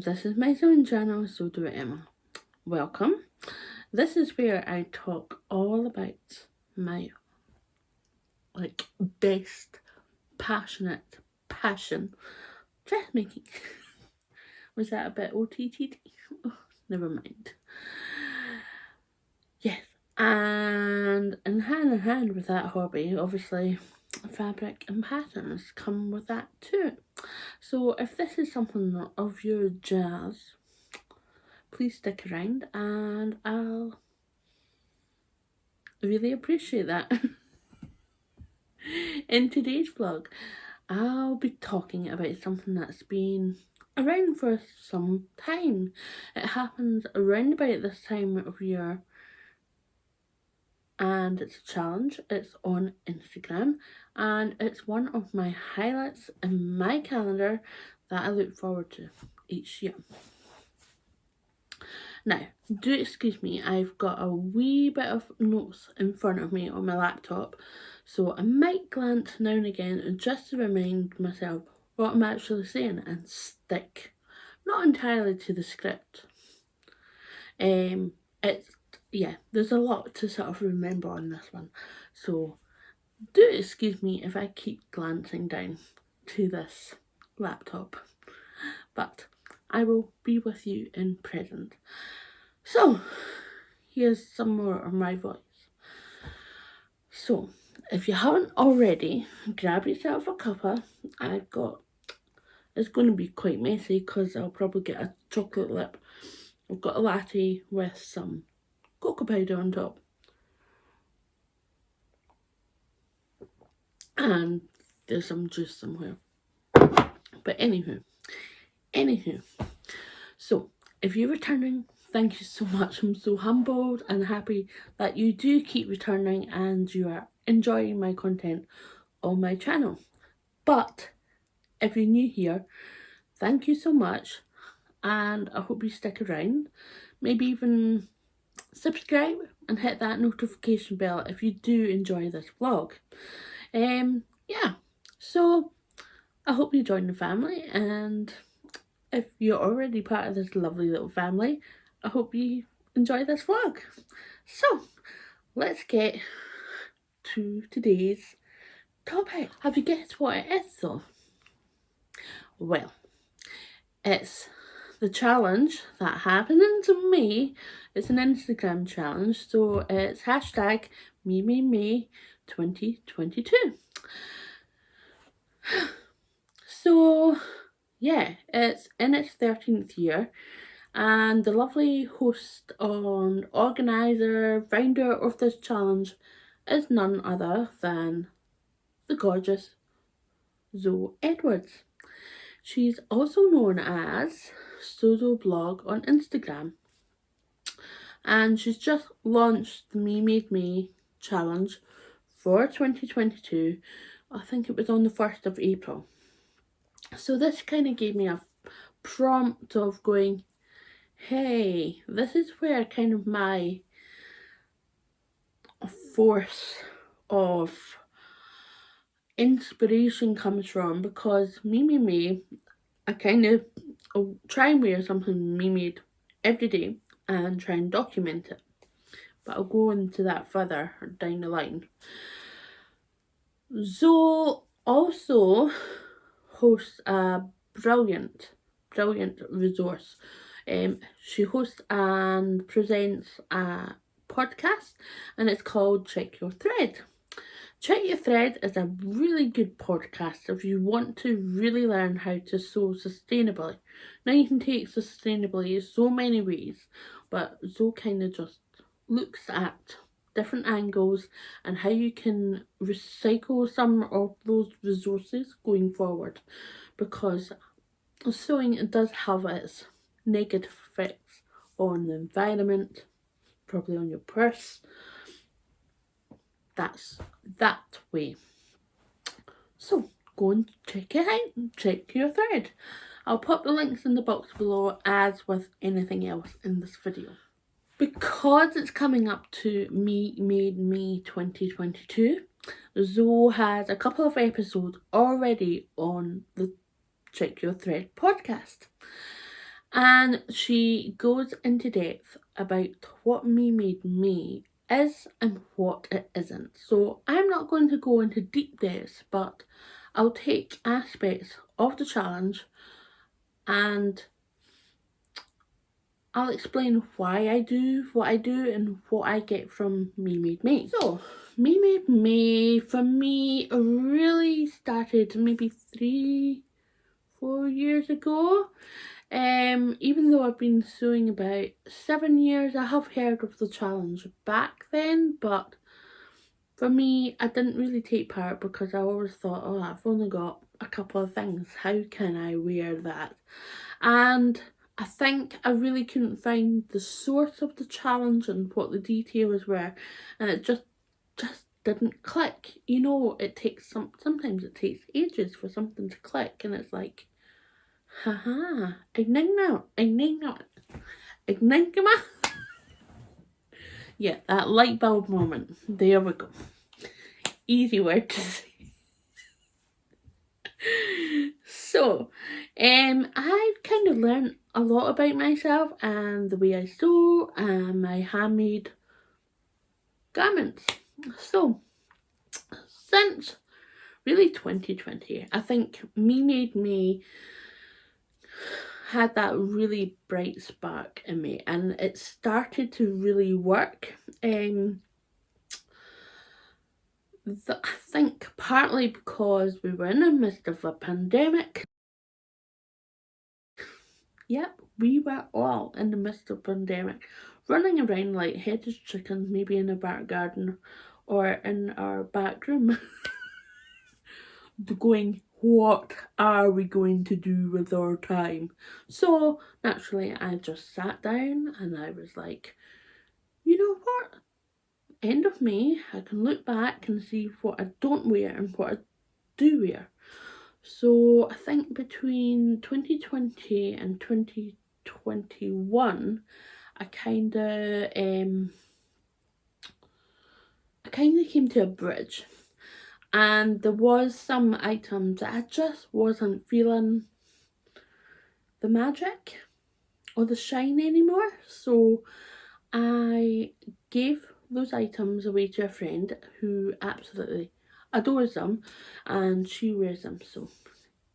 this is my own channel, so do it, Emma. Welcome. This is where I talk all about my best passion dressmaking. Was that a bit OTT? Oh, never mind. Yes, and hand in hand with that hobby, obviously, fabric and patterns come with that too. So if this is something of your jazz, please stick around and I'll really appreciate that. In today's vlog, I'll be talking about something that's been around for some time. It happens around about this time of year and it's a challenge. It's on Instagram and it's one of my highlights in my calendar that I look forward to each year. Now, do excuse me, I've got a wee bit of notes in front of me on my laptop, so I might glance now and again just to remind myself what I'm actually saying and stick not entirely to the script. There's a lot to sort of remember on this one, so do excuse me if I keep glancing down to this laptop, but I will be with you in present. So, here's some more of my voice. So, if you haven't already, grab yourself a cuppa. It's going to be quite messy because I'll probably get a chocolate lip. I've got a latte with some cocoa powder on top. And there's some juice somewhere. But anywho. So, if you're returning, thank you so much. I'm so humbled and happy that you do keep returning and you are enjoying my content on my channel. But if you're new here, thank you so much and I hope you stick around. Maybe even subscribe and hit that notification bell if you do enjoy this vlog. So I hope you join the family, and if you're already part of this lovely little family, I hope you enjoy this vlog. So, let's get to today's topic. Have you guessed what it is though? Well, it's the challenge that happened in May. It's an Instagram challenge, so it's hashtag me 2022. So, yeah, it's in its 13th year, and the lovely host and organiser, founder of this challenge is none other than the gorgeous Zoe Edwards. She's also known as Sozo Blog on Instagram, and she's just launched the Me Made Me challenge for 2022. I think it was on the 1st of April. So this kind of gave me a prompt of going, hey, this is where kind of my force of inspiration comes from, because me, I kind of try and wear something me made every day and try and document it, but I'll go into that further down the line. Zoe also hosts a brilliant resource. She hosts and presents a podcast and it's called Check Your Thread. Check Your Thread is a really good podcast if you want to really learn how to sew sustainably. Now, you can take sustainably so many ways, but Zoe kind of just looks at different angles and how you can recycle some of those resources going forward, because sewing does have its negative effects on the environment, probably on your purse. That's that way. So go and check it out. Check your thread. I'll pop the links in the box below, as with anything else in this video. Because it's coming up to Me Made Me 2022, Zoe has a couple of episodes already on the Check Your Thread podcast. And she goes into depth about what Me Made Me is and what it isn't. So I'm not going to go into deep depths, but I'll take aspects of the challenge and I'll explain why I do what I do and what I get from Me Made Me. So, Me Made Me, for me, really started maybe 3-4 years ago. Even though I've been sewing about 7 years, I have heard of the challenge back then, but for me, I didn't really take part because I always thought, oh, I've only got a couple of things. How can I wear that? And I think I really couldn't find the source of the challenge and what the details were, and it just didn't click. You know, it takes sometimes it takes ages for something to click, and it's like, haha, enigma. Yeah, that light bulb moment. There we go. Easy word to say. So, I've kind of learned a lot about myself and the way I sew and my handmade garments. So, since really 2020, I think Me Made Me had that really bright spark in me and it started to really work. I think partly because we were in the midst of a pandemic. Yep, we were all in the midst of pandemic, running around like headless chickens, maybe in a back garden or in our back room, going, what are we going to do with our time? So naturally, I just sat down and I was like, you know what? End of May, I can look back and see what I don't wear and what I do wear. So I think between 2020 and 2021, I kind of came to a bridge, and there was some items that I just wasn't feeling the magic or the shine anymore. So I gave those items away to a friend who absolutely adores them, and she wears them. So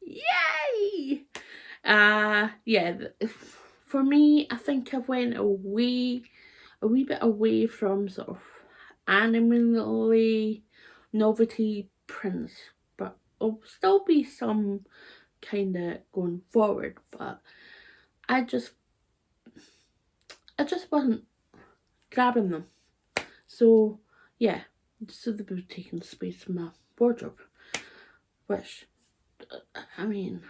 yay! Yeah, for me, I think I went a wee bit away from sort of animally novelty prints, but there'll still be some kind of going forward, but I just wasn't grabbing them. So yeah, so they were taking space in my wardrobe, which, I mean,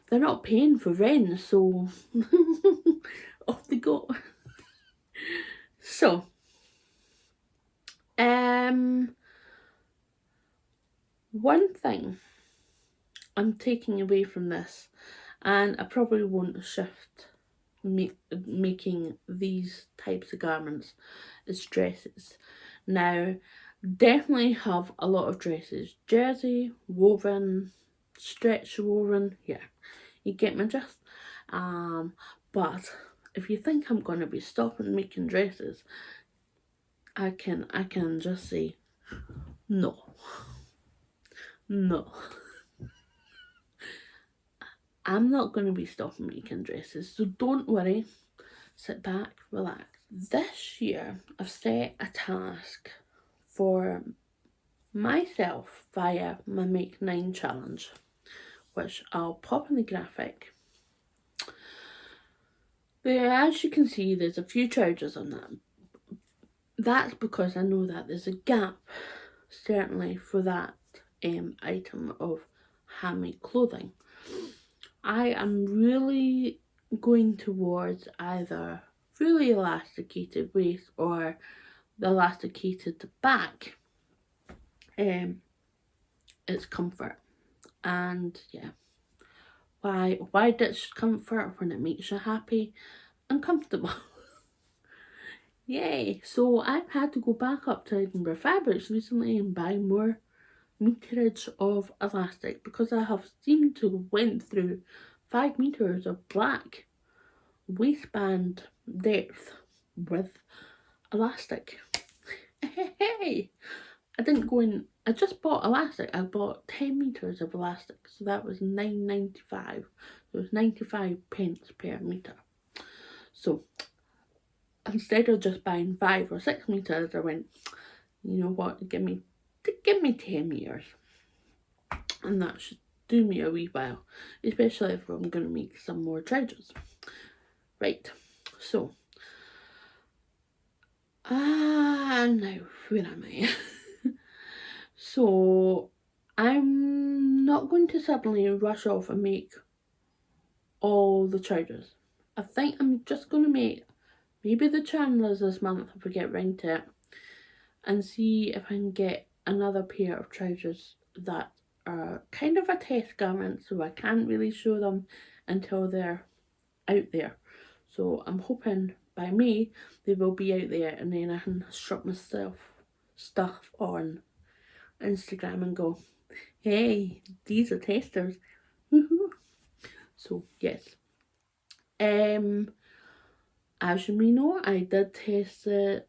they're not paying for rent, so off they go. So, one thing I'm taking away from this, and I probably won't shift making these types of garments, is dresses. Now, definitely have a lot of dresses, jersey, woven, stretch woven, yeah, you get my gist. But if you think I'm going to be stopping making dresses, I can just say no. I'm not going to be stopping making dresses, so don't worry. Sit back, relax. This year, I've set a task for myself via my Make 9 challenge, which I'll pop in the graphic. But as you can see, there's a few trousers on that. That's because I know that there's a gap, certainly, for that item of handmade clothing. I am really going towards either fully elasticated waist or the elasticated back. It's comfort, and yeah, why ditch comfort when it makes you happy and comfortable? Yay! So I've had to go back up to Edinburgh Fabrics recently and buy more meterage of elastic because I have seemed to went through 5 meters of black waistband depth with elastic. Hey, I didn't go in. I just bought elastic. I bought 10 meters of elastic, so that was £9.95. So it was 95 pence per meter. So instead of just buying 5 or 6 meters, I went, you know what? Give me 10 meters, and that should do me a wee while, especially if I'm going to make some more trousers. Right. So now where am I? So I'm not going to suddenly rush off and make all the trousers. I think I'm just going to make maybe the Chandlers this month if we get round to it, and see if I can get another pair of trousers that are kind of a test garment, so I can't really show them until they're out there. So I'm hoping by May they will be out there, and then I can strap myself stuff on Instagram and go, hey, these are testers. Woohoo. So yes. As you may know, I did test the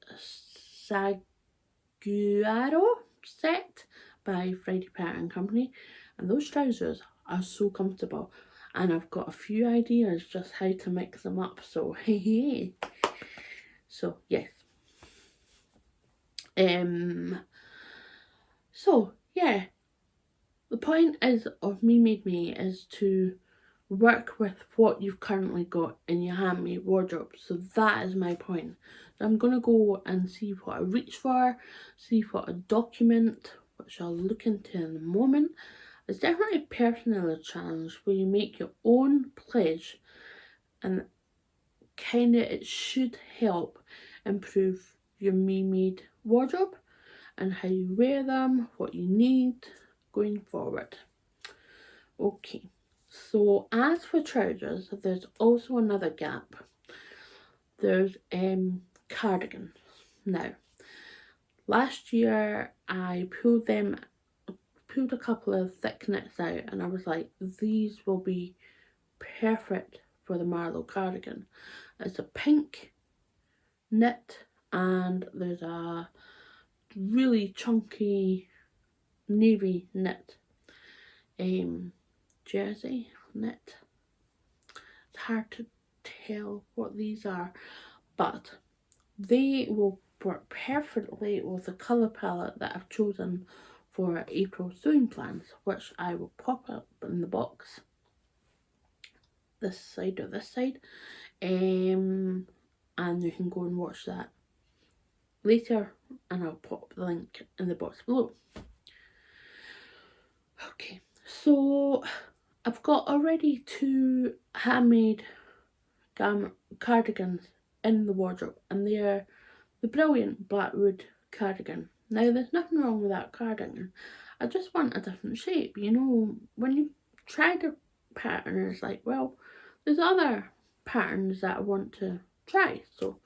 Saguaro set by Friday Pattern Company, and those trousers are so comfortable, and I've got a few ideas just how to mix them up, so hey. So yes. So yeah, the point is of Me Made Me is to work with what you've currently got in your handmade wardrobe. So that is my point. So I'm going to go and see what I reach for, see what I document, which I'll look into in a moment. It's definitely a personal challenge where you make your own pledge, and kind of it should help improve your Me Made wardrobe and how you wear them, what you need going forward. Okay. So as for trousers, there's also another gap. There's cardigans. Now, last year I pulled a couple of thick knits out, and I was like, these will be perfect for the Marlowe cardigan. It's a pink knit, and there's a really chunky navy knit jersey knit. It's hard to tell what these are, but they will work perfectly with the colour palette that I've chosen for April sewing plans, which I will pop up in the box this side or this side, and you can go and watch that later, and I'll pop the link in the box below. Okay, so I've got already 2 handmade cardigans in the wardrobe, and they're the brilliant Blackwood cardigan. Now, there's nothing wrong with that cardigan. I just want a different shape. You know, when you try the pattern, it's like, well, there's other patterns that I want to try. So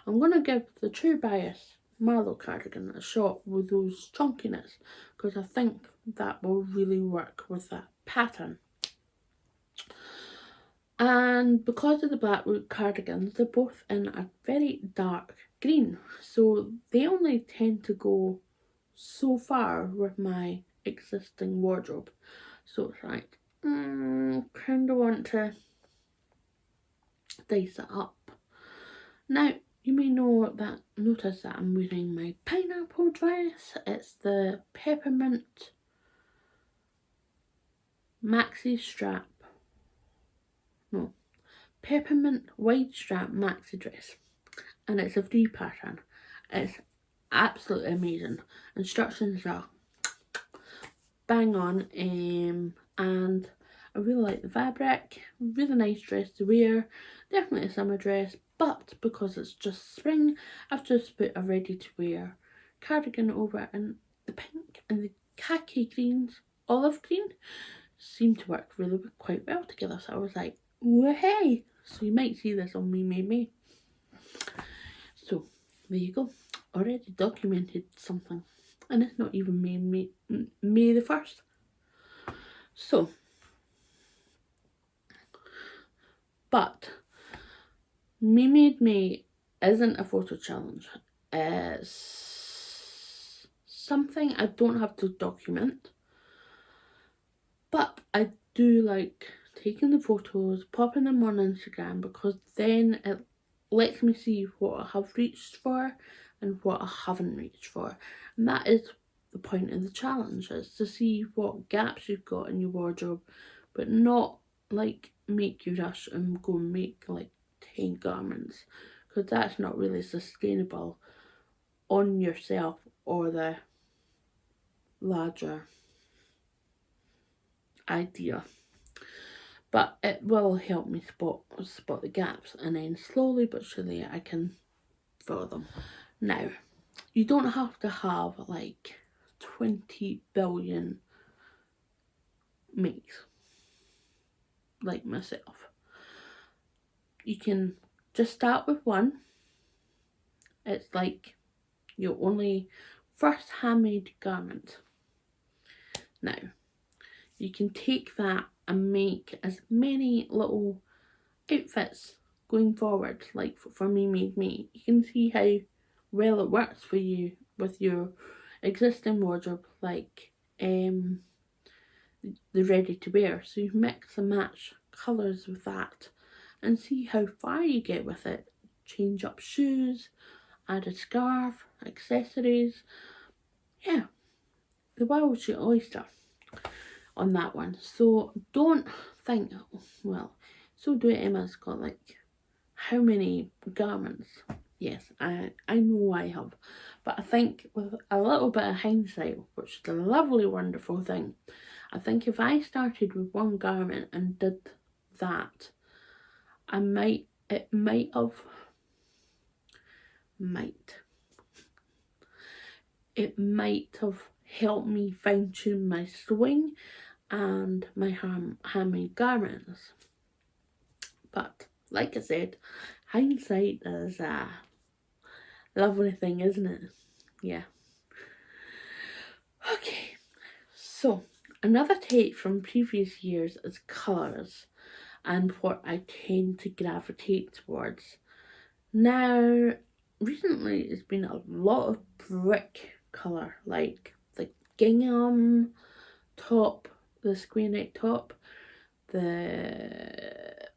I'm going to give the True Bias Marlowe cardigan a shot with those chunkiness, because I think that will really work with that pattern. And because of the Blackwood cardigans, they're both in a very dark green, so they only tend to go so far with my existing wardrobe. So it's like, kind of want to dice it up. Now, you may notice that I'm wearing my pineapple dress. It's the peppermint maxi strap. No, peppermint wide strap maxi dress, and it's a V pattern. It's absolutely amazing. Instructions are bang on, and I really like the fabric. Really nice dress to wear, definitely a summer dress, but because it's just spring, I've just put a ready to wear cardigan over it, and the pink and the khaki greens, olive green, seem to work really quite well together. So I was like, oh hey, so you might see this on Me Made Me. So there you go, already documented something, and it's not even May the 1st. So But Me Made Me isn't a photo challenge. It's something I don't have to document, but I do like taking the photos, popping them on Instagram, because then it lets me see what I have reached for and what I haven't reached for. And that is the point of the challenge, is to see what gaps you've got in your wardrobe, but not like make you rush and go and make like 10 garments, because that's not really sustainable on yourself or the larger idea. But it will help me spot the gaps, and then slowly but surely I can fill them. Now, you don't have to have like 20 billion makes like myself. You can just start with one. It's like your only first handmade garment. Now, you can take that and make as many little outfits going forward. Like for Me Made Me, you can see how well it works for you with your existing wardrobe, like the ready to wear. So you mix and match colours with that and see how far you get with it. Change up shoes, add a scarf, accessories. Yeah, the world's your oyster on that one. So don't think, well, so do Emma's got like how many garments. Yes, I know I have, but I think with a little bit of hindsight, which is a lovely, wonderful thing, I think if I started with one garment and did that, it might have helped me fine tune my sewing and my handmade garments. But like I said, hindsight is a lovely thing, isn't it? Yeah. Okay, so another take from previous years is colours and what I tend to gravitate towards. Now, recently it's been a lot of brick colour, like the gingham top, the square neck top, the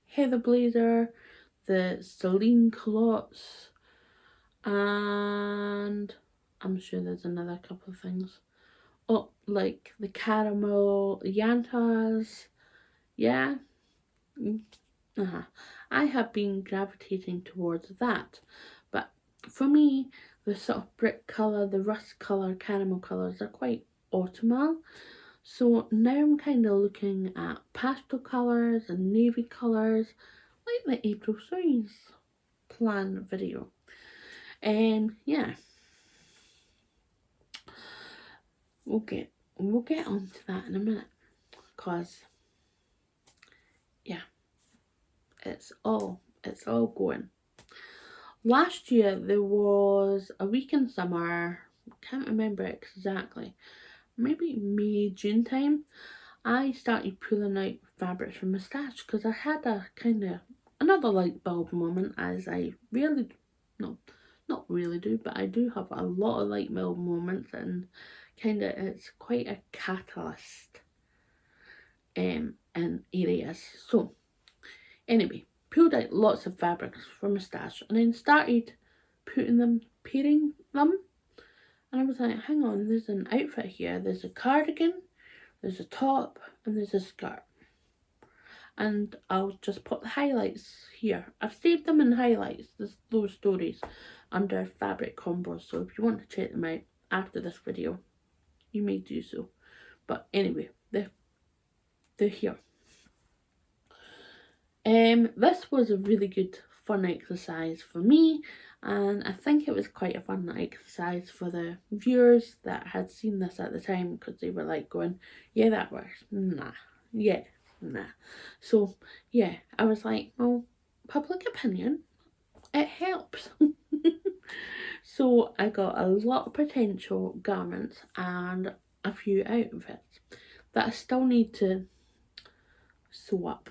heather blazer, the Celine culottes, and I'm sure there's another couple of things. Oh, like the caramel yantas. Yeah. I have been gravitating towards that. But for me, the sort of brick colour, the rust colour, caramel colours are quite autumnal. So now I'm kind of looking at pastel colours and navy colours, like the April Sewings plan video. And yeah, we'll get on to that in a minute, because yeah, it's all going. Last year there was a week in summer, can't remember exactly, maybe May, June time, I started pulling out fabrics from my stash because I had a kind of another light bulb moment, as I really, no, not really do, but I do have a lot of light bulb moments, and kind of it's quite a catalyst in areas. So anyway, pulled out lots of fabrics from my stash and then started pairing them. And I was like, hang on, there's an outfit here. There's a cardigan, there's a top, and there's a skirt. And I'll just put the highlights here. I've saved them in highlights, those stories, under fabric combos. So if you want to check them out after this video, you may do so. But anyway, they're here. This was a really good fun exercise for me, and I think it was quite a fun exercise for the viewers that had seen this at the time, because they were like going, yeah, that works, nah, yeah, nah. So yeah, I was like, well, public opinion, it helps. So I got a lot of potential garments and a few outfits that I still need to sew up.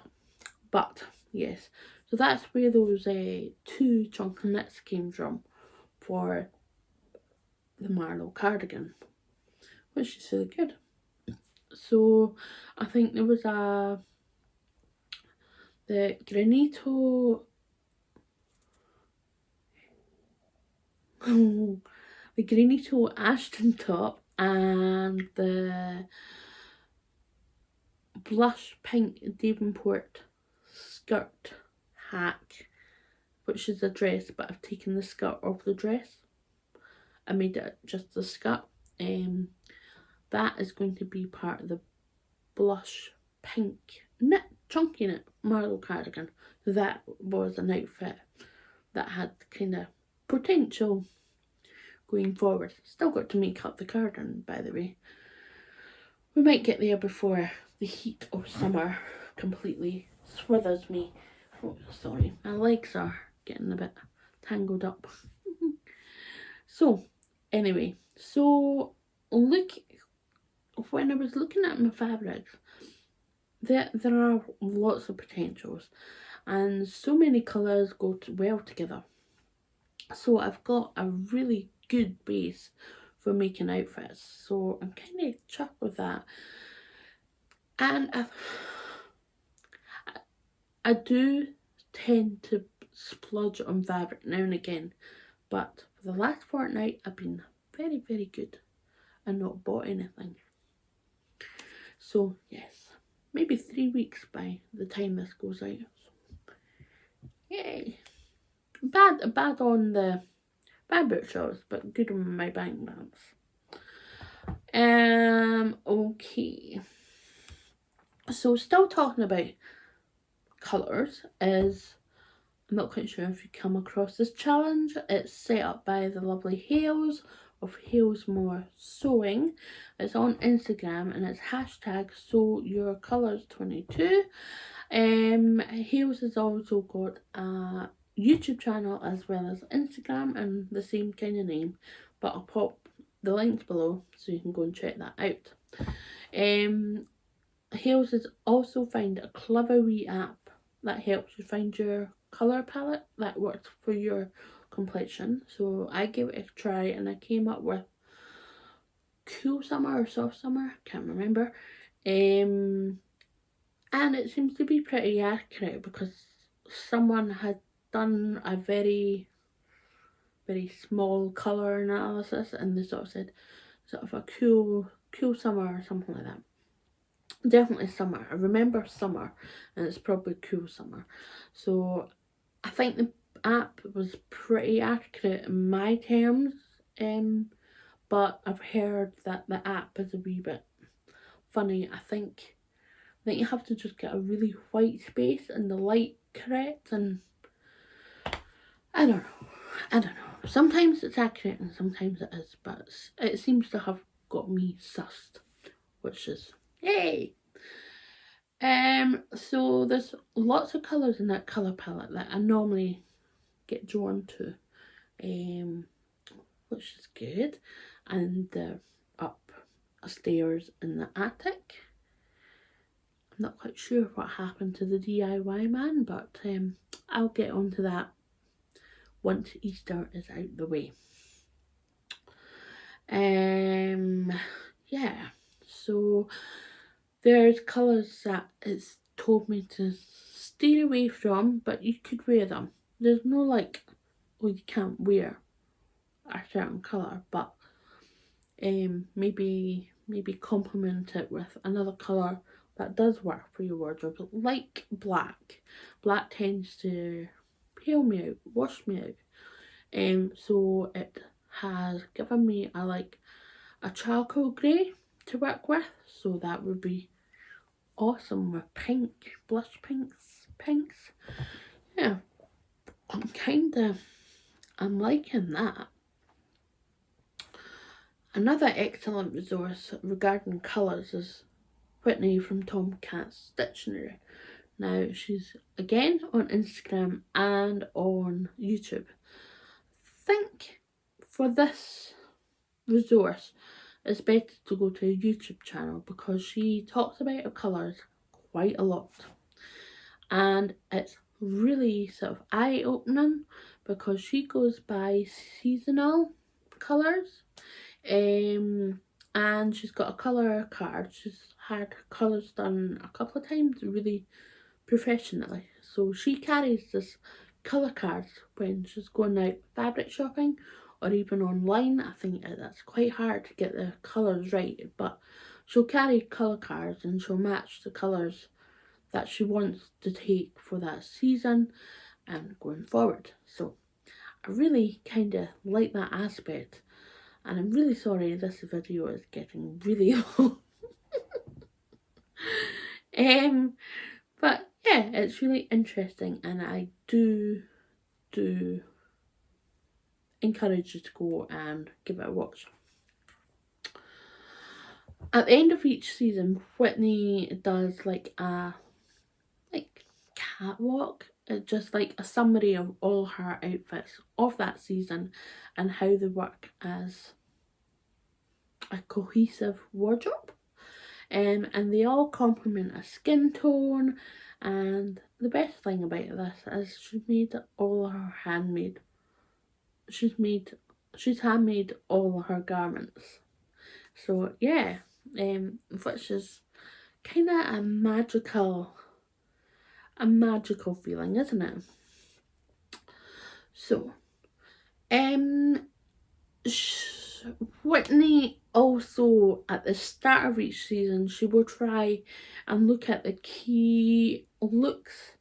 But yes, so that's where those 2 chunky knits came from for the Marlowe cardigan, which is really good. So I think there was the Granito the Granito Ashton top and the blush pink Davenport skirt hack, which is a dress, but I've taken the skirt off the dress. I made it just the skirt. That is going to be part of the blush pink knit, chunky knit Marlowe cardigan. That was an outfit that had kind of potential going forward. Still got to make up the cardigan, by the way. We might get there before the heat of summer completely swithers me. Oh, sorry, my legs are getting a bit tangled up. So, anyway, so look, when I was looking at my fabrics, there are lots of potentials, and so many colours go well together. So I've got a really good base for making outfits, so I'm kind of chuffed with that. And I do tend to splurge on fabric now and again, but for the last fortnight I've been very, very good and not bought anything. So yes, maybe 3 weeks by the time this goes out. So, yay! Bad on the fabric shows, but good on my bank balance. Okay. So still talking about colours is, I'm not quite sure if you come across this challenge. It's set up by the lovely Hales of Halesmore Sewing. It's on Instagram and it's hashtag SewYourColours22. Hales has also got a YouTube channel as well as Instagram and the same kind of name, but I'll pop the links below so you can go and check that out. Hales has also found a clever wee app that helps you find your colour palette that works for your complexion. So I gave it a try and I came up with Cool Summer or Soft Summer, can't remember. And it seems to be pretty accurate because someone had done a very, very small colour analysis and they sort of said sort of a cool summer or something like that. Definitely summer. I remember summer and it's probably cool summer. So I think the app was pretty accurate in my terms, but I've heard that the app is a wee bit funny. I think you have to just get a really white space and the light correct, and I don't know. Sometimes it's accurate and sometimes it is, but it seems to have got me sussed, which is yay. So there's lots of colours in that colour palette that I normally get drawn to, which is good. And upstairs in the attic, I'm not quite sure what happened to the DIY man, but I'll get onto that once Easter is out the way. Yeah, so there's colours that it's told me to steer away from, but you could wear them. There's no like, oh, you can't wear a certain colour, but maybe complement it with another colour that does work for your wardrobe, like black. Black tends to pale me out, wash me out. So it has given me a charcoal grey to work with, so that would be awesome with pink, blush pinks. Yeah, I'm liking that. Another excellent resource regarding colours is Whitney from Tomcat's Stitchery. Now she's again on Instagram and on YouTube. I think for this resource it's better to go to a YouTube channel because she talks about her colours quite a lot. and it's really sort of eye-opening because she goes by seasonal colours. And she's got a colour card. She's had her colours done a couple of times really professionally. So she carries this colour card when she's going out fabric shopping or even online. I think that's quite hard to get the colours right, but she'll carry colour cards and she'll match the colours that she wants to take for that season and going forward. So I really kind of like that aspect, and I'm really sorry this video is getting really long. But yeah, it's really interesting, and I do encourage you to go and give it a watch. At the end of each season, Whitney does like a catwalk, just like a summary of all her outfits of that season and how they work as a cohesive wardrobe. And they all complement a skin tone, and the best thing about this is she's made all her handmade. She's handmade all her garments. So yeah, which is kind of a magical feeling, isn't it? So, Whitney also, at the start of each season, she will try and look at the key looks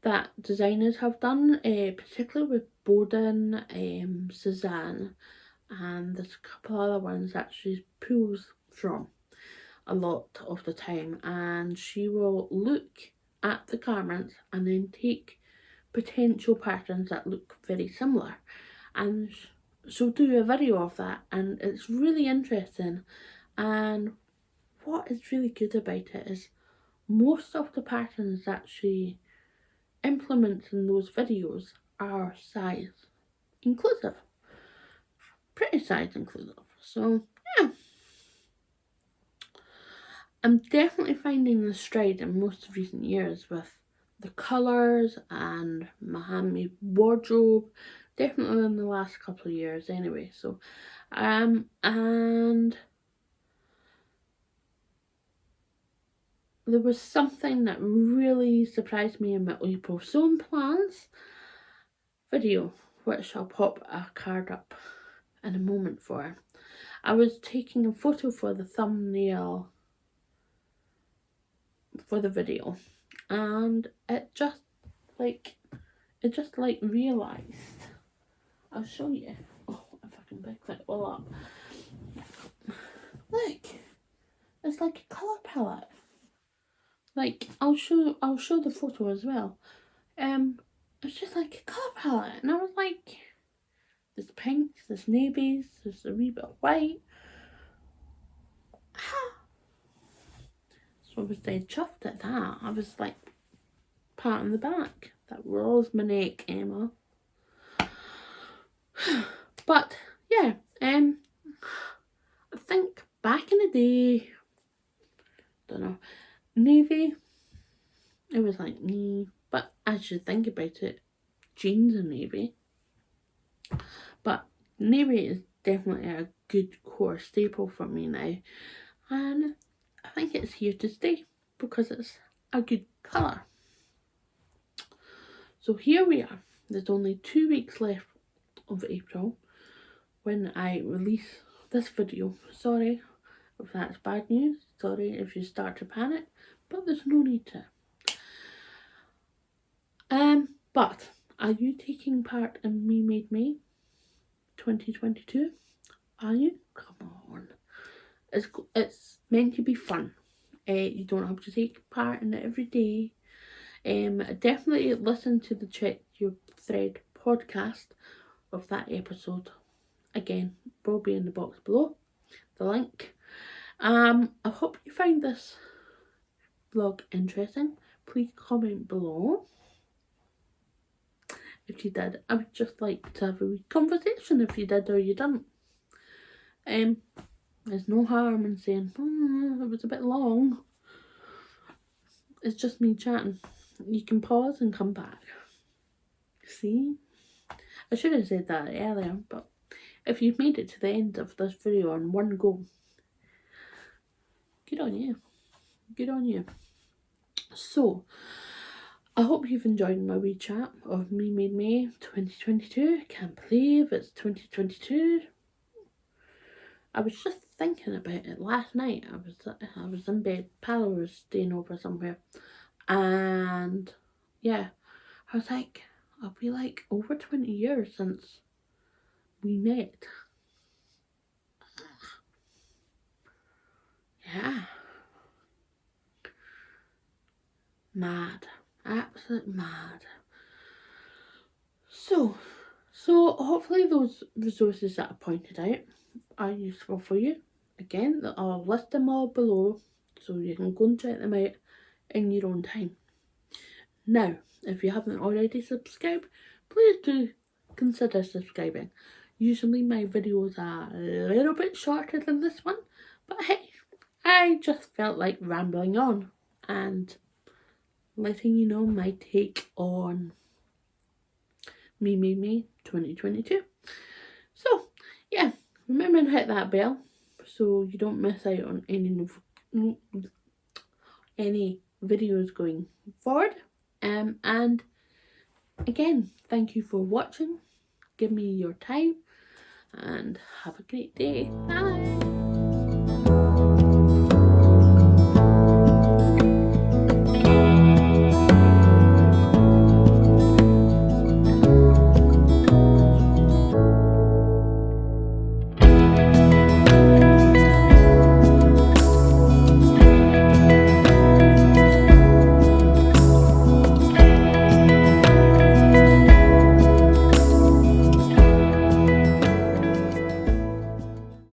that designers have done, particularly with Bowden, Suzanne, and there's a couple other ones that she pulls from a lot of the time, and she will look at the garments and then take potential patterns that look very similar, and she'll do a video of that, and it's really interesting. And what is really good about it is most of the patterns that she implements in those videos are size inclusive, pretty size inclusive. So yeah, I'm definitely finding the stride in most recent years with the colours and my handmade wardrobe, definitely in the last couple of years anyway. So and there was something that really surprised me in my April sewing plans video, which I'll pop a card up in a moment for. I was taking a photo for the thumbnail for the video, and it just realised. I'll show you. Oh, if I can pick that all up. Look, it's like a colour palette. Like I'll show the photo as well. It's just like a colour palette, and I was like, there's pinks, there's navies, there's a wee bit of white. So I was dead chuffed at that. I was like, pat on the back. That was my neck, Emma. But yeah, I think back in the day, don't know, navy, it was like me. But as you think about it, jeans are navy. But navy is definitely a good core staple for me now, and I think it's here to stay because it's a good colour. So here we are. There's only 2 weeks left of April when I release this video. Sorry if that's bad news. Sorry if you start to panic, but there's no need to. But are you taking part in Me Made May 2022? Are you? Come on. It's meant to be fun. You don't have to take part in it every day. Definitely listen to the Check Your Thread podcast of that episode. Again, will be in the box below, the link. I hope you find this vlog interesting. Please comment below. If you did, I would just like to have a wee conversation if you did or you didn't. There's no harm in saying, it was a bit long. It's just me chatting. you can pause and come back. See? I should have said that earlier, but if you've made it to the end of this video on one go, good on you. Good on you. So, I hope you've enjoyed my wee chat of Me Made Me 2022. Can't believe it's 2022. I was just thinking about it last night. I was in bed. Palo was staying over somewhere, and yeah, I was like, I'll be like over 20 years since we met. Yeah. Mad. Absolute mad. So hopefully those resources that I pointed out are useful for you. Again, I'll list them all below so you can go and check them out in your own time. Now, if you haven't already subscribed, please do consider subscribing. Usually my videos are a little bit shorter than this one, but hey, I just felt like rambling on and letting you know my take on Me Made Me 2022. So, yeah, remember to hit that bell so you don't miss out on any videos going forward. And again, thank you for watching. Give me your time and have a great day. Bye.